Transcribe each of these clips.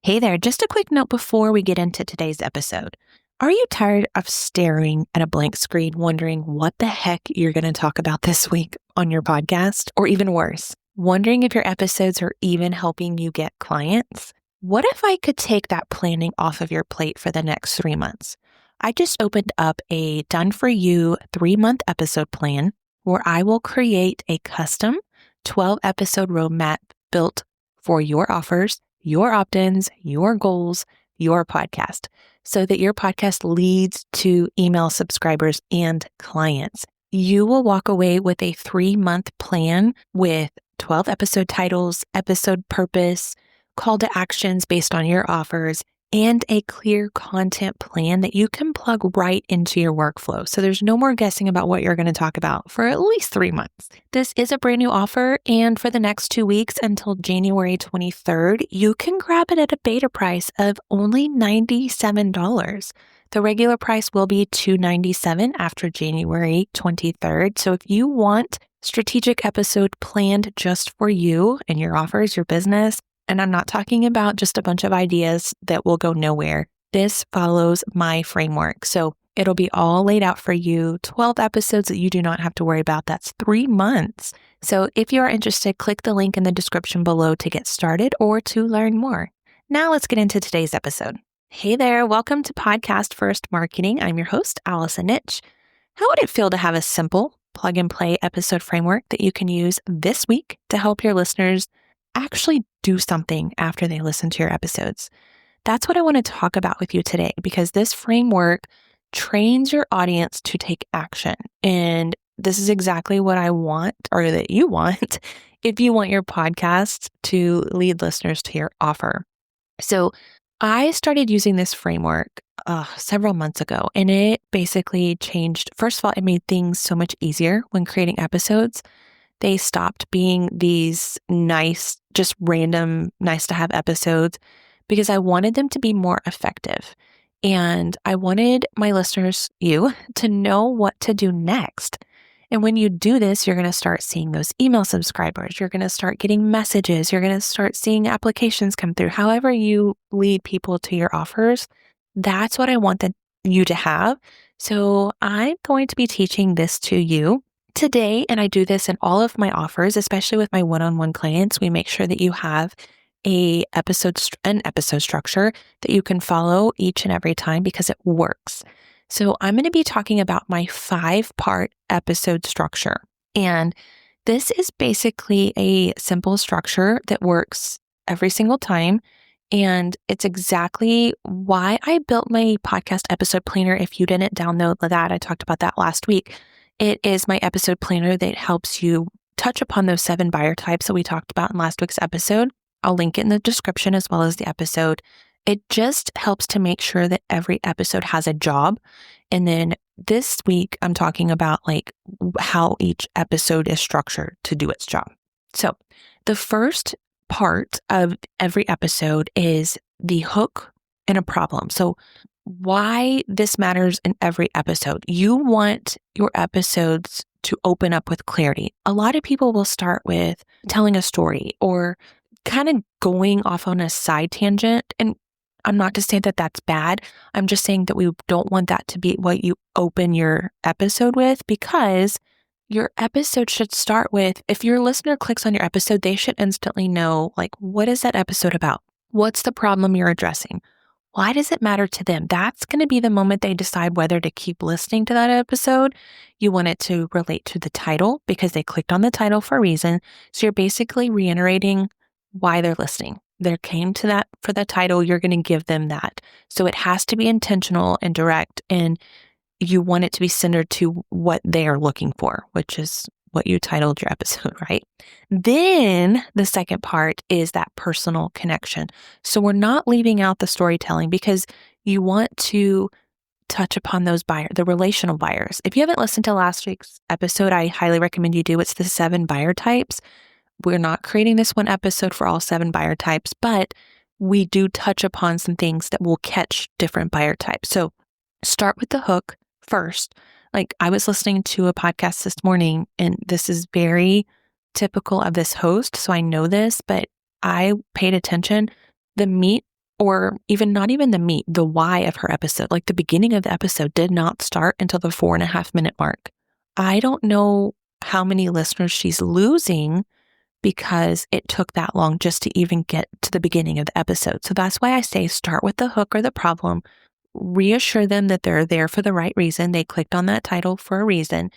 Hey there, just a quick note before we get into today's episode. Are you tired of staring at a blank screen, wondering what the heck you're going to talk about this week on your podcast? Or even worse, wondering if your episodes are even helping you get clients? What if I could take that planning off of your plate for the next 3 months? I just opened up a done-for-you 3-month episode plan where I will create a custom 12-episode roadmap built for your offers, your opt-ins, your goals, your podcast, so that your podcast leads to email subscribers and clients. You will walk away with a 3-month plan with 12 episode titles, episode purpose, call to actions based on your offers, and a clear content plan that you can plug right into your workflow. So there's no more guessing about what you're going to talk about for at least 3 months. This is a brand new offer, and for the next 2 weeks until January 23rd, you can grab it at a beta price of only $97. The regular price will be $297 after January 23rd. So if you want strategic episode planned just for you and your offers, your business, and I'm not talking about just a bunch of ideas that will go nowhere. This follows my framework. So it'll be all laid out for you, 12 episodes that you do not have to worry about. That's 3 months. So if you are interested, click the link in the description below to get started or to learn more. Now let's get into today's episode. Hey there, welcome to Podcast First Marketing. I'm your host, Allison. How would it feel to have a simple plug and play episode framework that you can use this week to help your listeners actually do something after they listen to your episodes? That's what I want to talk about with you today, because this framework trains your audience to take action. And this is exactly what I want, or that you want, if you want your podcast to lead listeners to your offer. So I started using this framework several months ago, and it basically changed. First of all, it made things so much easier when creating episodes. They stopped being these nice, just random, nice to have episodes, because I wanted them to be more effective. And I wanted my listeners, you, to know what to do next. And when you do this, you're going to start seeing those email subscribers. You're going to start getting messages. You're going to start seeing applications come through. However you lead people to your offers, that's what I want you to have. So I'm going to be teaching this to you today, and I do this in all of my offers, especially with my one-on-one clients. We make sure that you have an episode structure that you can follow each and every time, because it works. So I'm going to be talking about my 5-part episode structure. And this is basically a simple structure that works every single time. And it's exactly why I built my podcast episode planner. If you didn't download that, I talked about that last week. It is my episode planner that helps you touch upon those 7 buyer types that we talked about in last week's episode. I'll link it in the description as well as the episode. It just helps to make sure that every episode has a job. And then this week, I'm talking about how each episode is structured to do its job. So the first part of every episode is the hook and a problem. So why this matters in every episode. You want your episodes to open up with clarity. A lot of people will start with telling a story or kind of going off on a side tangent. And I'm not to say that that's bad. I'm just saying that we don't want that to be what you open your episode with, because your episode should start with, if your listener clicks on your episode, they should instantly know, what is that episode about? What's the problem you're addressing? Why does it matter to them? That's going to be the moment they decide whether to keep listening to that episode. You want it to relate to the title, because they clicked on the title for a reason. So you're basically reiterating why they're listening. They came to that for the title. You're going to give them that. So it has to be intentional and direct, and you want it to be centered to what they are looking for, which is what you titled your episode, right? Then the second part is that personal connection. So we're not leaving out the storytelling, because you want to touch upon those buyers, the relational buyers. If you haven't listened to last week's episode, I highly recommend you do. It's the 7 buyer types. We're not creating this one episode for all 7 buyer types, but we do touch upon some things that will catch different buyer types. So start with the hook first. I was listening to a podcast this morning, and this is very typical of this host, so I know this, but I paid attention. The meat or even not even the meat, the why of her episode. Like the beginning of the episode did not start until the 4.5 minute mark. I don't know how many listeners she's losing because it took that long just to even get to the beginning of the episode. So that's why I say start with the hook or the problem, reassure them that they're there for the right reason. They clicked on that title for a reason.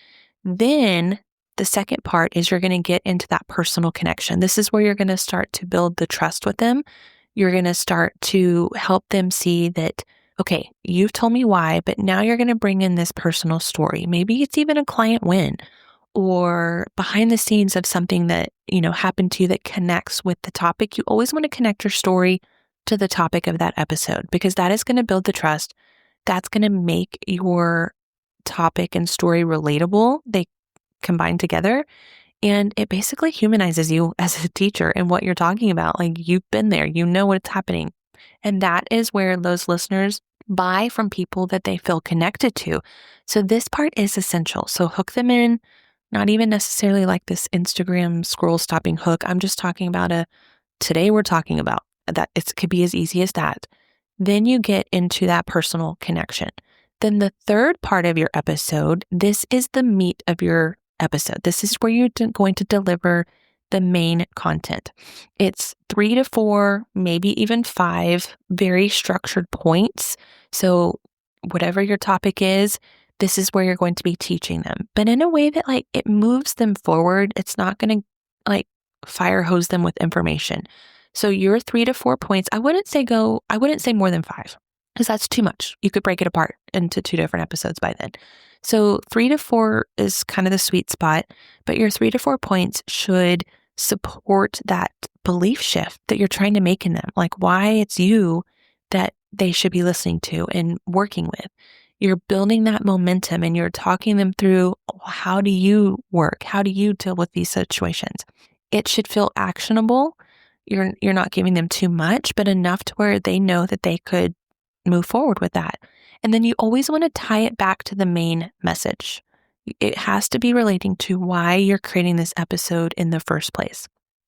Then the second part is you're going to get into that personal connection. This is where you're going to start to build the trust with them. You're going to start to help them see that, okay, you've told me why, but now you're going to bring in this personal story. Maybe it's even a client win or behind the scenes of something that, happened to you that connects with the topic. You always want to connect your story to the topic of that episode because that is going to build the trust. That's going to make your topic and story relatable. They combine together. And it basically humanizes you as a teacher and what you're talking about. Like you've been there, you know what's happening. And that is where those listeners buy from people that they feel connected to. So this part is essential. So hook them in, not even necessarily like this Instagram scroll stopping hook. I'm just talking about today we're talking about that. It could be as easy as that. Then you get into that personal connection. Then the third part of your episode, this is the meat of your episode. This is where you're going to deliver the main content. It's 3 to 4, maybe even 5 very structured points. So whatever your topic is, this is where you're going to be teaching them, but in a way that it moves them forward. It's not going to fire hose them with information. So your 3 to 4 points, I wouldn't say more than 5 because that's too much. You could break it apart into 2 different episodes by then. So 3 to 4 is kind of the sweet spot, but your 3 to 4 points should support that belief shift that you're trying to make in them, like why it's you that they should be listening to and working with. You're building that momentum and you're talking them through how do you work? How do you deal with these situations? It should feel actionable. You're not giving them too much, but enough to where they know that they could move forward with that. And then you always want to tie it back to the main message. It has to be relating to why you're creating this episode in the first place.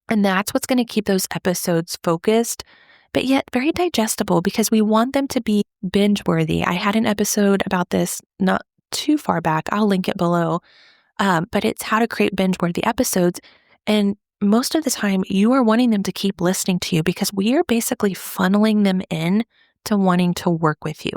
And that's what's going to keep those episodes focused, but yet very digestible because we want them to be binge worthy. I had an episode about this not too far back. I'll link it below. But it's how to create binge worthy episodes. And most of the time you are wanting them to keep listening to you because we are basically funneling them in to wanting to work with you.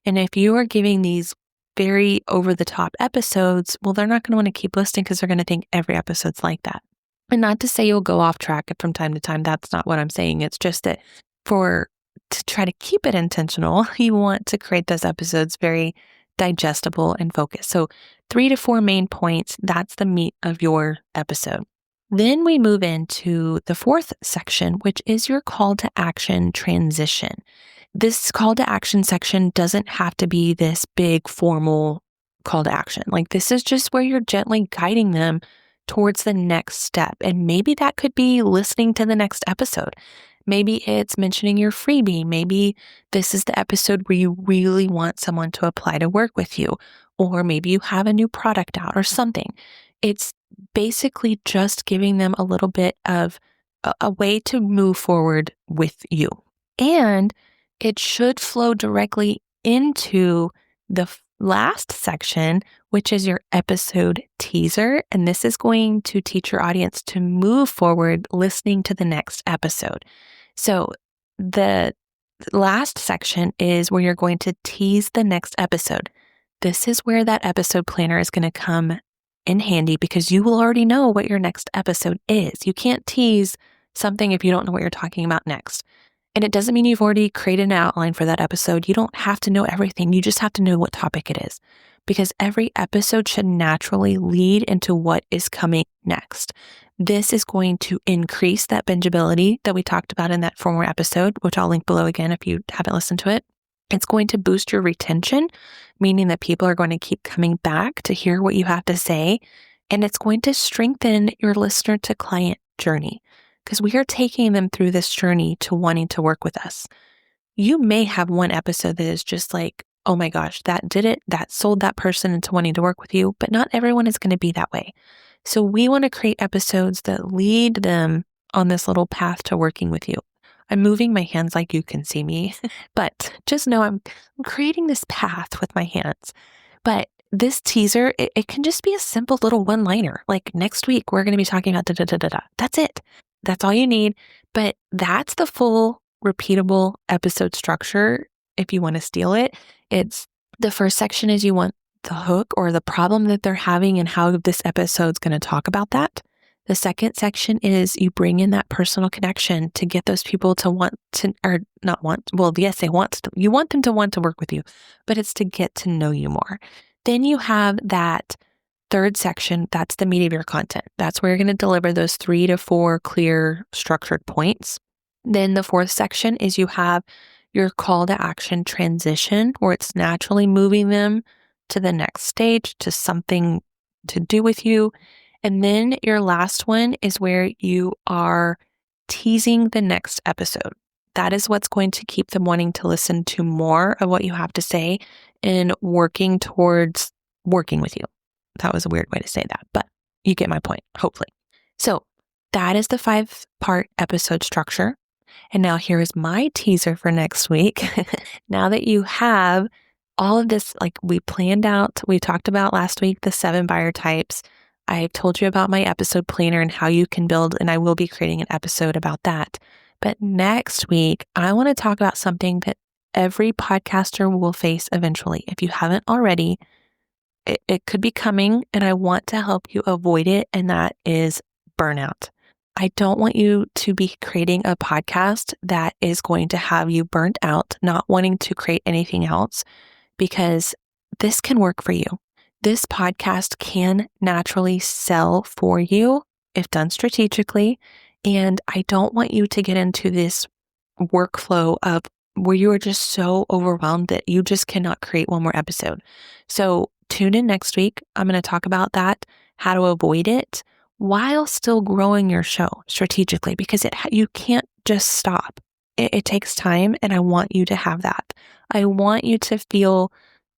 And if you are giving these very over the top episodes, well, they're not going to want to keep listening because they're going to think every episode's like that. And not to say you'll go off track from time to time. That's not what I'm saying. It's just that to try to keep it intentional, you want to create those episodes very digestible and focused. So 3 to 4 main points, that's the meat of your episode. Then we move into the fourth section, which is your call to action transition. This call to action section doesn't have to be this big formal call to action. This is just where you're gently guiding them towards the next step. And maybe that could be listening to the next episode. Maybe it's mentioning your freebie. Maybe this is the episode where you really want someone to apply to work with you. Or maybe you have a new product out or something. It's basically just giving them a little bit of a way to move forward with you. And it should flow directly into the last section, which is your episode teaser. And this is going to teach your audience to move forward listening to the next episode. So the last section is where you're going to tease the next episode. This is where that episode planner is going to come in handy because you will already know what your next episode is. You can't tease something if you don't know what you're talking about next. And it doesn't mean you've already created an outline for that episode. You don't have to know everything. You just have to know what topic it is because every episode should naturally lead into what is coming next. This is going to increase that bingeability that we talked about in that former episode, which I'll link below again if you haven't listened to it. It's going to boost your retention, meaning that people are going to keep coming back to hear what you have to say. And it's going to strengthen your listener to client journey because we are taking them through this journey to wanting to work with us. You may have one episode that is just like, oh my gosh, that did it. That sold that person into wanting to work with you, but not everyone is going to be that way. So we want to create episodes that lead them on this little path to working with you. I'm moving my hands like you can see me, but just know I'm creating this path with my hands. But this teaser, it can just be a simple little one-liner. Like next week, we're going to be talking about da da da da da. That's it. That's all you need. But that's the full repeatable episode structure. If you want to steal it, it's the first section is you want the hook or the problem that they're having and how this episode's going to talk about that. The second section is you bring in that personal connection to get those people to want to, or not want, well, yes, they want to, you want them to want to work with you, but it's to get to know you more. Then you have that third section, that's the meat of your content. That's where you're going to deliver those 3 to 4 clear structured points. Then the fourth section is you have your call to action transition, where it's naturally moving them to the next stage, to something to do with you. And then your last one is where you are teasing the next episode. That is what's going to keep them wanting to listen to more of what you have to say and working towards working with you. That was a weird way to say that, but you get my point, hopefully. So that is the 5-part episode structure. And now here is my teaser for next week. Now that you have all of this, like we planned out, we talked about last week, the 7 buyer types. I told you about my episode planner and how you can build, and I will be creating an episode about that. But next week, I want to talk about something that every podcaster will face eventually. If you haven't already, it could be coming, and I want to help you avoid it, and that is burnout. I don't want you to be creating a podcast that is going to have you burnt out, not wanting to create anything else, because this can work for you. This podcast can naturally sell for you if done strategically. And I don't want you to get into this workflow of where you are just so overwhelmed that you just cannot create one more episode. So tune in next week. I'm going to talk about that, how to avoid it while still growing your show strategically, because you can't just stop. It takes time, and I want you to have that. I want you to feel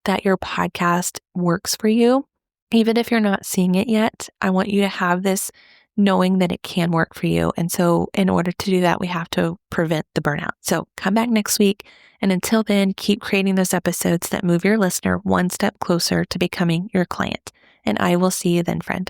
that your podcast works for you. Even if you're not seeing it yet, I want you to have this knowing that it can work for you. And so in order to do that, we have to prevent the burnout. So come back next week. And until then, keep creating those episodes that move your listener one step closer to becoming your client. And I will see you then, friend.